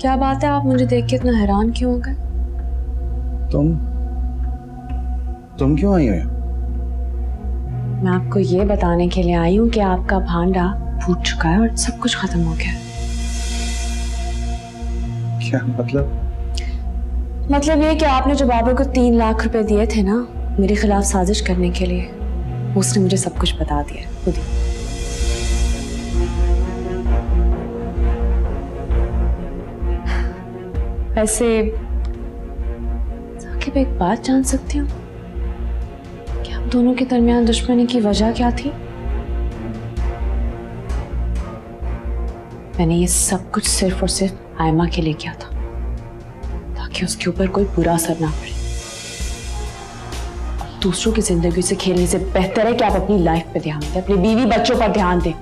क्या बात है, आप मुझे देख के इतना हैरान क्यों हो गए? तुम क्यों आई हो? मैं आपको ये बताने के लिए आई हूँ कि आपका भांडा फूट चुका है और सब कुछ खत्म हो गया है। क्या मतलब? मतलब ये कि आपने जो बाबा को 3 लाख रुपए दिए थे ना मेरे खिलाफ साजिश करने के लिए, उसने मुझे सब कुछ बता दिया खुद ही। वैसे साकिब, एक बात जान सकती हूँ कि हम दोनों के दरमियान दुश्मनी की वजह क्या थी? मैंने ये सब कुछ सिर्फ और सिर्फ आयमा के लिए किया था ताकि उसके ऊपर कोई बुरा असर ना पड़े। दूसरों की जिंदगी से खेलने से बेहतर है कि आप अपनी लाइफ पे ध्यान दें, अपनी बीवी बच्चों पर ध्यान दें।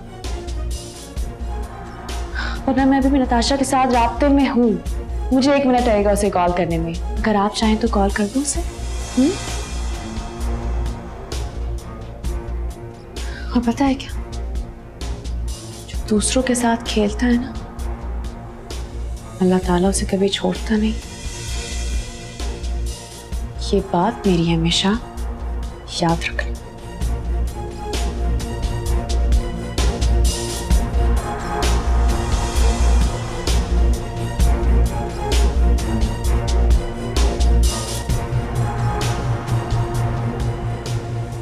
वरना मैं अभी नताशा के साथ राब्ते में हूँ, मुझे 1 मिनट लगेगा उसे कॉल करने में। अगर आप चाहें तो कॉल कर दूं उसे। और पता है क्या, जो दूसरों के साथ खेलता है ना, अल्लाह ताला उसे कभी छोड़ता नहीं। ये बात मेरी हमेशा याद रखना।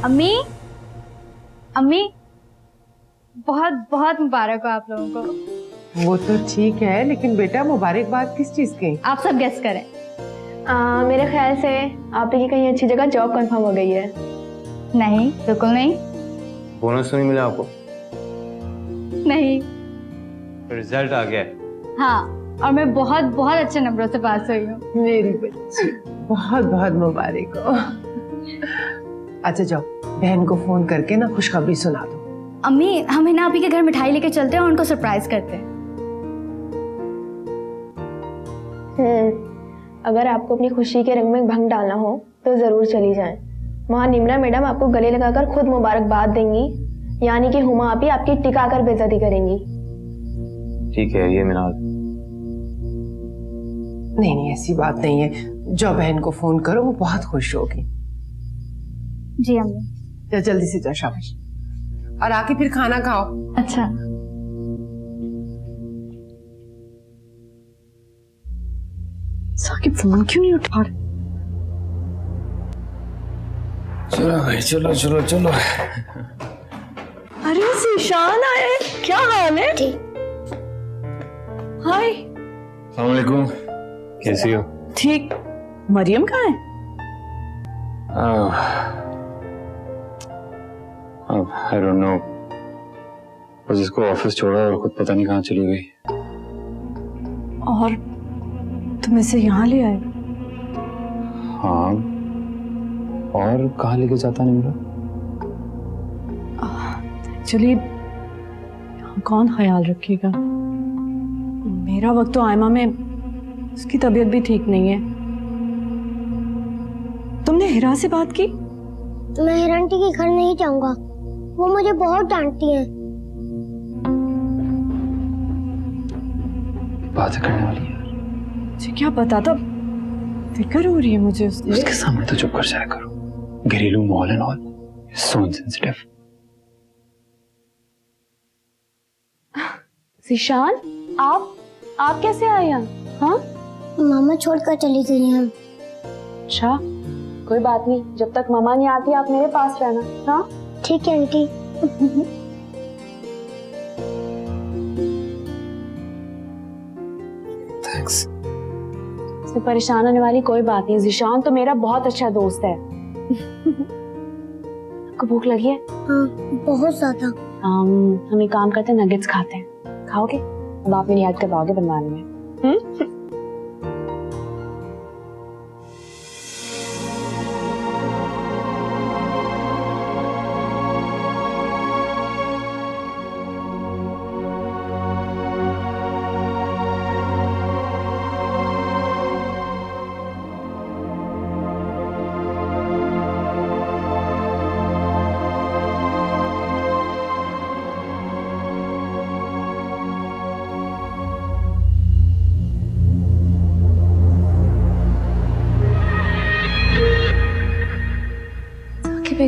अम्मी, अम्मी, बहुत बहुत मुबारक हो आप लोगों को। वो तो ठीक है, लेकिन बेटा मुबारकबाद किस चीज की? आप सब गेस करें। मेरे ख्याल से आप की कहीं अच्छी जगह जॉब कंफर्म हो गई है। नहीं, बिल्कुल नहीं। बोनस तो नहीं मिला आपको? नहीं। रिजल्ट आ गया है? हाँ, और मैं बहुत बहुत अच्छे नंबरों से पास हुई हूँ। मेरी बच्ची बहुत बहुत मुबारक हो। अच्छा जाओ, बहन को फोन करके ना खुशखबरी सुना दो। अम्मी, हम हिना आपी के घर मिठाई लेके चलते हैं और उनको सरप्राइज करते हैं। अगर आपको अपनी खुशी के रंग में भंग डालना हो तो जरूर चली जाएं। वहाँ निम्रा मैडम आपको गले लगाकर खुद मुबारकबाद देंगी, यानी कि हुमा आपी आपकी टिकाकर बेइज्जती करेंगी। ठीक है, ये मिनाल। नहीं नहीं, ऐसी बात नहीं है। जो बहन को फोन करो, वो बहुत खुश होगी। जी अम्मी। तो जल्दी से जाओ, शाबाश। और आके फिर खाना खाओ। अच्छा। साकिब फोन क्यों नहीं उठा रहे? चलो भाई, चलो चलो चलो। अरे ज़ीशान आए, क्या हाल है? हाय। अस्सलाम वालेकुम। कैसी हो? ठीक। मरियम कहाँ है? आई डोंट नो, बस इसको ऑफिस छोड़ा और खुद पता नहीं कहाँ चली गई। और तुम इसे यहाँ ले आए? हाँ, और कहाँ लेके जाता निम्रा? एक्चुअली कौन ख्याल रखेगा? मेरा वक्त तो आयमा में उसकी तबीयत भी ठीक नहीं है। तुमने हिरा से बात की? मैं हिरांटी के घर नहीं जाऊंगा, वो मुझे बहुत डांटती है। बातें करने वाली है। मुझे क्या पता था, फिक्र हो रही है मुझे उससे। उसके सामने तो चुप कर जाया करो। घरेलू माहौल and all, so insensitive. Zeeshan, आप कैसे आए यहाँ? हाँ? मामा छोड़कर चली गई हैं। अच्छा, कोई बात नहीं, जब तक मामा नहीं आती आप मेरे पास रहना। हाँ ठीक है आंटी। थैंक्स। इसमें परेशान होने वाली कोई बात नहीं। ज़ीशान तो मेरा बहुत अच्छा दोस्त है। आपको भूख लगी है? हाँ, बहुत ज्यादा। हम एक काम करते हैं, नगेट्स खाते हैं। खाओगे? अब आप मेरी हेल्प करवाओगे बनवाने में?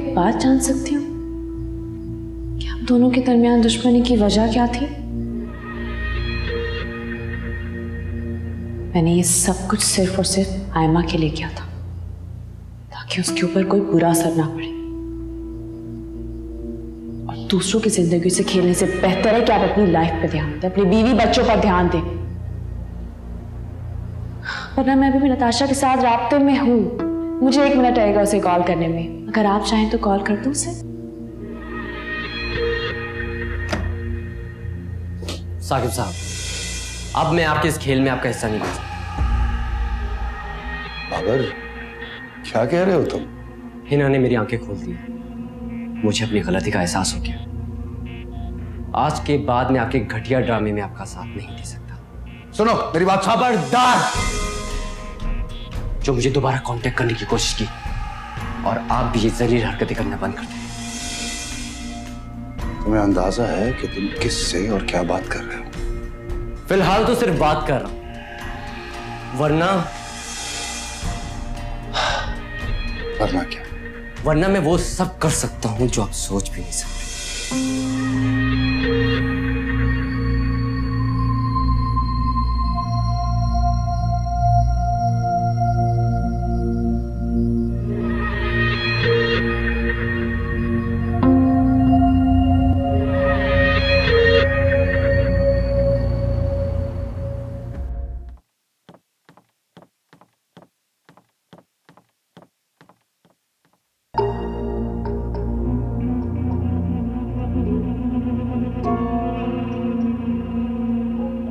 एक बात जान सकती हूँ कि हम दोनों के दरमियान दुश्मनी की वजह क्या थी? मैंने ये सब कुछ सिर्फ और सिर्फ आयमा के लिए किया था, ताकि उसके ऊपर कोई बुरा असर ना पड़े। और दूसरों की जिंदगी से खेलने से बेहतर है कि आप अपनी लाइफ पे ध्यान दें, अपनी बीवी बच्चों पर ध्यान दें। वरना मैं भी नताशा के साथ राब्ते में हूं। मुझे 1 मिनट लगेगा उसे कॉल करने में। अगर आप चाहें तो कॉल कर दूं उसे। साकिब साहब, अब मैं आपके इस खेल में आपका हिस्सा नहीं ले सकता। बाबर, क्या कह रहे हो तुम? हिना ने मेरी आंखें खोल दी। मुझे अपनी गलती का एहसास हो गया। आज के बाद मैं आपके घटिया ड्रामे में आपका साथ नहीं दे सकता। सुनो मेरी बात। खबरदार! जो मुझे दोबारा कांटेक्ट करने की कोशिश की, और आप भी ये जलील हरकतें करना बंद कर दें। तुम्हें अंदाजा है कि तुम किससे और क्या बात कर रहे हो? फिलहाल तो सिर्फ बात कर रहा हूं, वरना क्या? वरना मैं वो सब कर सकता हूं जो आप सोच भी नहीं सकते।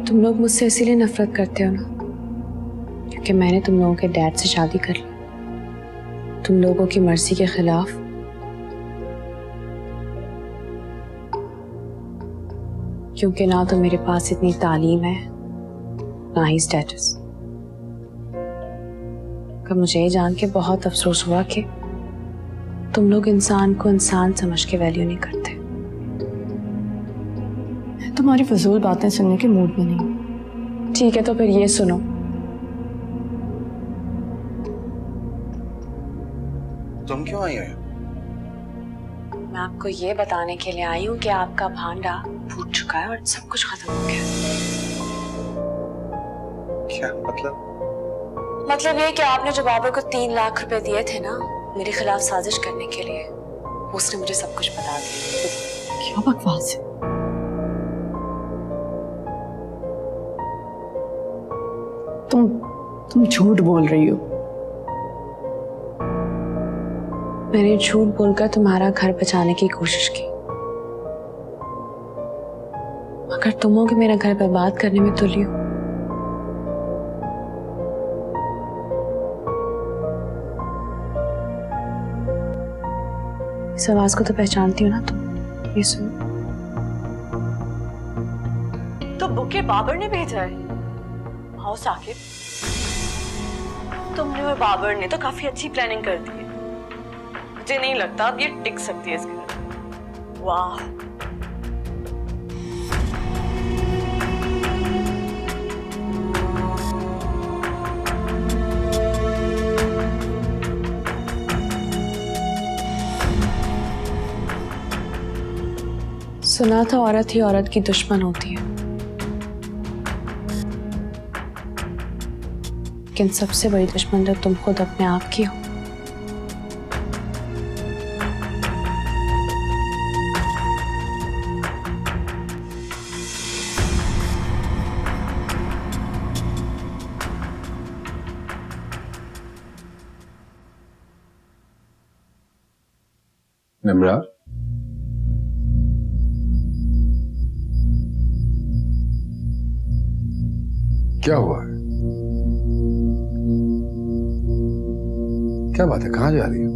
तुम लोग मुझसे इसीलिए नफरत करते हो ना, क्योंकि मैंने तुम लोगों के डैड से शादी कर ली, तुम लोगों की मर्जी के खिलाफ। क्योंकि ना तो मेरे पास इतनी तालीम है, ना ही स्टेटस। पर मुझे ये जान के बहुत अफसोस हुआ कि तुम लोग इंसान को इंसान समझ के वैल्यू नहीं करते। तुम्हारी फजूल बातें सुनने के मूड में नहीं। ठीक है, तो फिर ये सुनो। तुम क्यों आई हो? मैं आपको ये बताने के लिए आई हूँ कि आपका भांडा फूट चुका है और सब कुछ खत्म हो गया। क्या मतलब? मतलब ये कि आपने जो बाबर को 3 लाख रुपए दिए थे ना, मेरे खिलाफ साजिश करने के लिए, उसने मुझे सब कुछ बता दिया। क्या बकवास है? तुम झूठ बोल रही हो। मैंने झूठ बोलकर तुम्हारा घर बचाने की कोशिश की, मगर तुम हो कि मेरा घर बर्बाद करने में तुली हो। इस आवाज को तो पहचानती हो ना तुम? ये सुनो। तो बुके बाबर ने भेजा है। आओ साकिब, तुमने और बाबर ने तो काफी अच्छी प्लानिंग कर दी है। मुझे नहीं लगता अब ये टिक सकती है इस घर में। वाह, सुना था औरत ही औरत की दुश्मन होती है, लेकिन सबसे बड़ी दुश्मन तो तुम खुद अपने आप की हो। निम्रा, क्या हुआ है? क्या बात है? कहाँ जा रही हो?